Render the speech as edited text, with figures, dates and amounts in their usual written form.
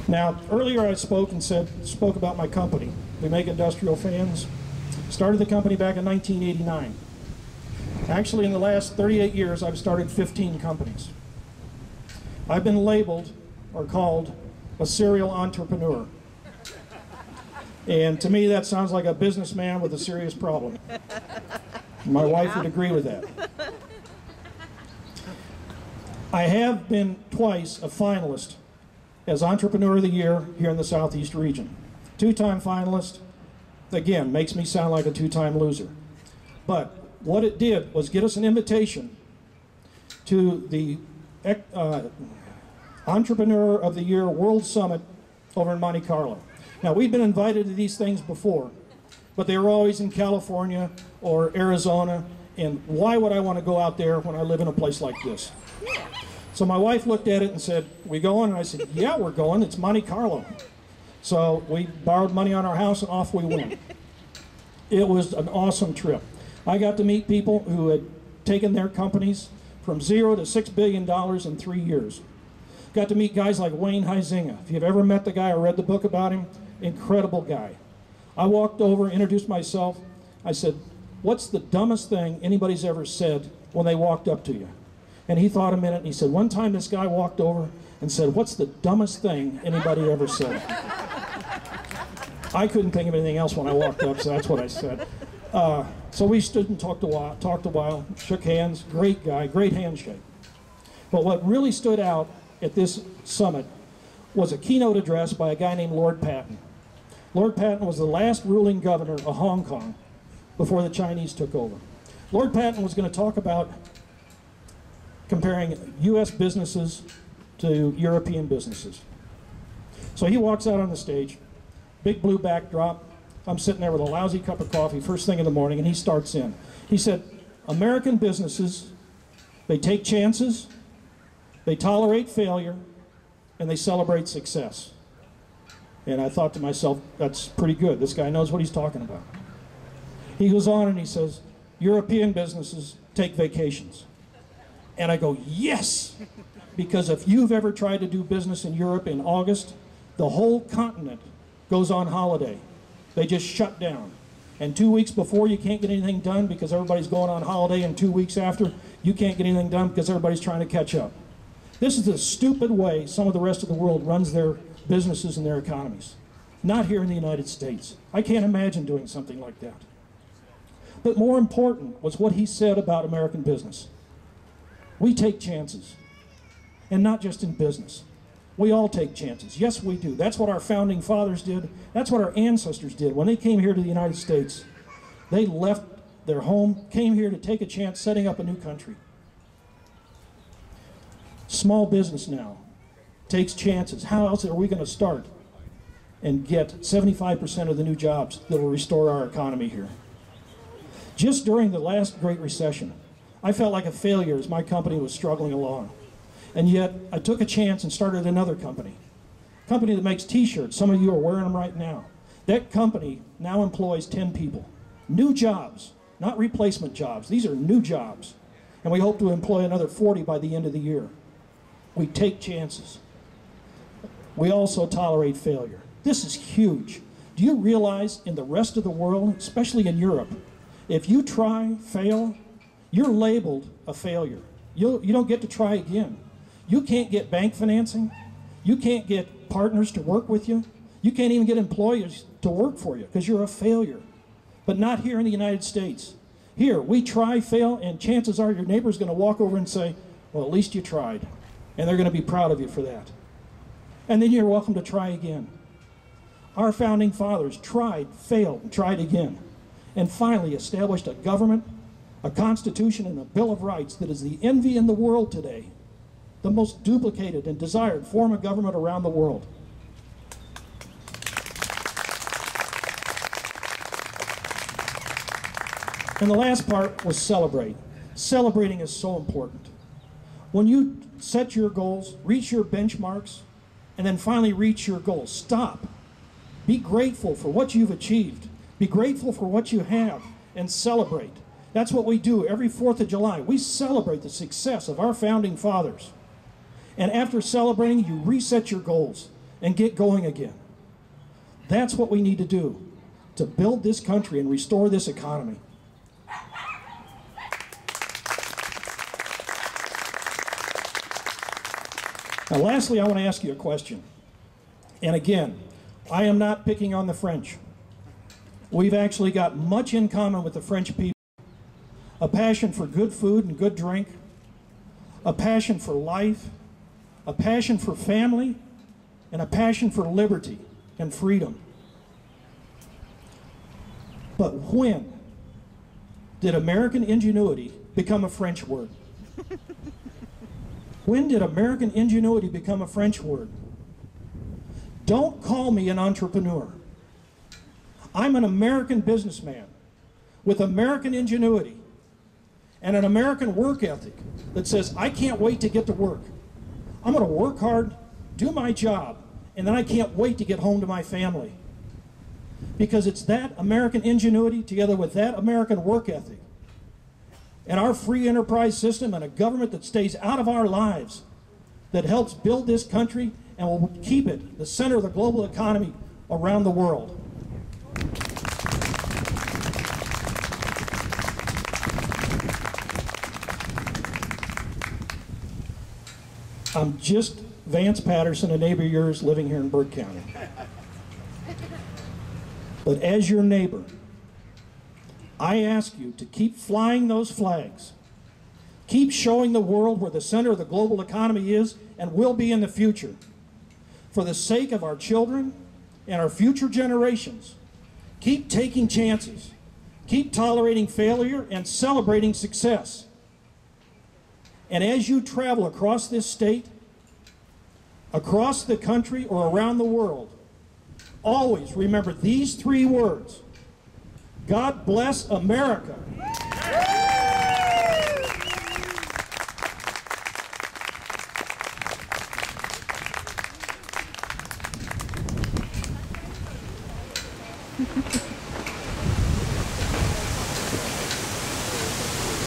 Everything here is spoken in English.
Now, earlier I spoke about my company. We make industrial fans. Started the company back in 1989. Actually, in the last 38 years, I've started 15 companies. I've been labeled or called a serial entrepreneur. And to me, that sounds like a businessman with a serious problem. My wife would agree with that. I have been twice a finalist as Entrepreneur of the Year here in the Southeast region. Two-time finalist, again, makes me sound like a two-time loser. But what it did was get us an invitation to the Entrepreneur of the Year World Summit over in Monte Carlo. Now, we've been invited to these things before, but they were always in California or Arizona, and why would I want to go out there when I live in a place like this? So my wife looked at it and said, "We going?" And I said, "Yeah, we're going. It's Monte Carlo." So we borrowed money on our house and off we went. It was an awesome trip. I got to meet people who had taken their companies from $0 to $6 billion in 3 years. Got to meet guys like Wayne Huizinga. If you've ever met the guy or read the book about him, incredible guy. I walked over, introduced myself. I said, "What's the dumbest thing anybody's ever said when they walked up to you?" And he thought a minute and he said, "One time this guy walked over and said, 'What's the dumbest thing anybody ever said?'" I couldn't think of anything else when I walked up, so that's what I said. So we stood and talked a while, shook hands. Great guy, great handshake. But what really stood out at this summit was a keynote address by a guy named Lord Patton. Lord Patton was the last ruling governor of Hong Kong before the Chinese took over. Lord Patton was going to talk about comparing U.S. businesses to European businesses. So he walks out on the stage, big blue backdrop. I'm sitting there with a lousy cup of coffee first thing in the morning, and he starts in. He said, "American businesses, they take chances, they tolerate failure, and they celebrate success." And I thought to myself, that's pretty good. This guy knows what he's talking about. He goes on and he says, "European businesses take vacations." And I go, yes! Because if you've ever tried to do business in Europe in August, the whole continent goes on holiday. They just shut down. And 2 weeks before, you can't get anything done because everybody's going on holiday, and 2 weeks after, you can't get anything done because everybody's trying to catch up. This is the stupid way some of the rest of the world runs their businesses and their economies. Not here in the United States. I can't imagine doing something like that. But more important was what he said about American business. We take chances. And not just in business. We all take chances. Yes, we do. That's what our founding fathers did. That's what our ancestors did. When they came here to the United States, they left their home, came here to take a chance setting up a new country. Small business now takes chances. How else are we going to start and get 75% of the new jobs that will restore our economy here? Just during the last Great Recession, I felt like a failure as my company was struggling along. And yet, I took a chance and started another company. A company that makes t-shirts. Some of you are wearing them right now. That company now employs 10 people. New jobs, not replacement jobs. These are new jobs. And we hope to employ another 40 by the end of the year. We take chances. We also tolerate failure. This is huge. Do you realize in the rest of the world, especially in Europe, if you try, fail, you're labeled a failure. You don't get to try again. You can't get bank financing. You can't get partners to work with you. You can't even get employers to work for you because you're a failure. But not here in the United States. Here, we try, fail, and chances are your neighbor's going to walk over and say, "Well, at least you tried." And they're going to be proud of you for that. And then you're welcome to try again. Our founding fathers tried, failed, and tried again. And finally established a government, a constitution, and a Bill of Rights that is the envy in the world today. The most duplicated and desired form of government around the world. And the last part was celebrate. Celebrating is so important. When you set your goals, reach your benchmarks, and then finally reach your goals, stop. Be grateful for what you've achieved. Be grateful for what you have, and celebrate. That's what we do every 4th of July. We celebrate the success of our founding fathers. And after celebrating, you reset your goals. and get going again. That's what we need to do to build this country and restore this economy. Now, lastly, I want to ask you a question. And again, I am not picking on the French. We've actually got much in common with the French people. A passion for good food and good drink, a passion for life, a passion for family, and a passion for liberty and freedom. But when did American ingenuity become a French word? When did American ingenuity become a French word? Don't call me an entrepreneur. I'm an American businessman with American ingenuity and an American work ethic that says, I can't wait to get to work. I'm going to work hard, do my job, and then I can't wait to get home to my family. Because it's that American ingenuity together with that American work ethic and our free enterprise system and a government that stays out of our lives that helps build this country and will keep it the center of the global economy around the world. I'm just Vance Patterson, a neighbor of yours living here in Burke County. But as your neighbor, I ask you to keep flying those flags. Keep showing the world where the center of the global economy is and will be in the future. For the sake of our children and our future generations, keep taking chances. Keep tolerating failure and celebrating success. And as you travel across this state, across the country, or around the world, always remember these three words: God bless America.